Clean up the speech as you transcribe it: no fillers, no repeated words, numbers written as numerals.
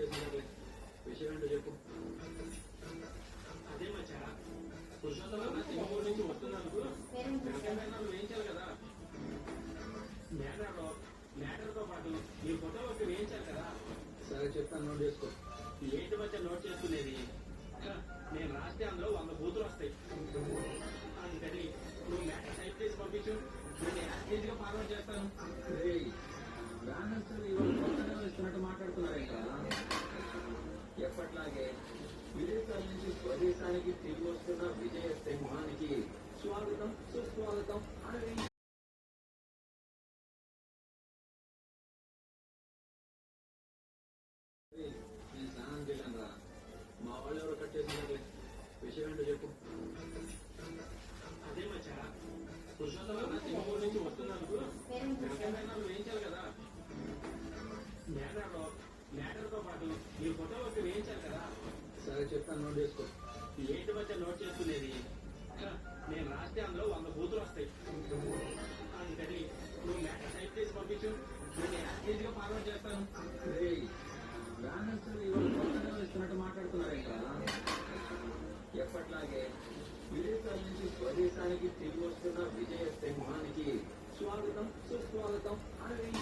చేసినట్లే విషయం ఏంటో చెప్పు. అదే మచ్చా పురుషోత్తమ సింగపూర్ నుంచి వస్తున్నందుకు వెనకాల వేయించాలి కదా. మ్యాటర్ తో పాటు నీ ఫోటో ఒకటి వేయించాలి కదా. సరే చెప్తాను, నోట్ చేసుకో. ఏంటి మధ్య నోట్ చేసుకునేది? నేను రాస్తే అందులో 100 బూతులు వస్తాయి. అందుకని నువ్వు మ్యాటర్ టైప్ చేసి పంపించు, నేను యాక్టివ్గా ఫార్వర్డ్ చేస్తాను. ఇస్తున్నట్టు మాట్లాడుతున్నారే కదా. ఎప్పట్లాగే విదేశాల నుంచి స్వదేశానికి తిరిగి వస్తున్న విజయ సింహానికి స్వాగతం సుస్వాగతం అని నేను స్నానం చేయలేను రా. మా వాళ్ళు ఎవరో కట్ చేసినట్లే విషయం ఏంటో చెప్పు. అదే మచ్చా పురుషోత్తమ సింగపూర్ నుంచి వస్తున్నందుకు వెనకాల వేయించాలి కదా. మ్యాటర్ తో పాటు నీ ఫోటో ఒకటి వేయించాలి కదా. సరే చెప్తాను, నోట్ చేసుకో. ఏంటి మధ్య నోట్ చేసుకునేది? నేను రాస్తే అందులో 100 బూతులు వస్తాయి. అందుకని నువ్వు మ్యాటర్ టైప్ చేసి పంపించు, నేను యాక్టివ్గా ఫార్వర్డ్ చేస్తాను. ఇస్తున్నట్టు మాట్లాడుతున్నారే కదా. ఎప్పట్లాగే విదేశాల నుంచి స్వదేశానికి తిరిగి వస్తున్న విజయ సింహానికి స్వాగతం సుస్వాగతం అని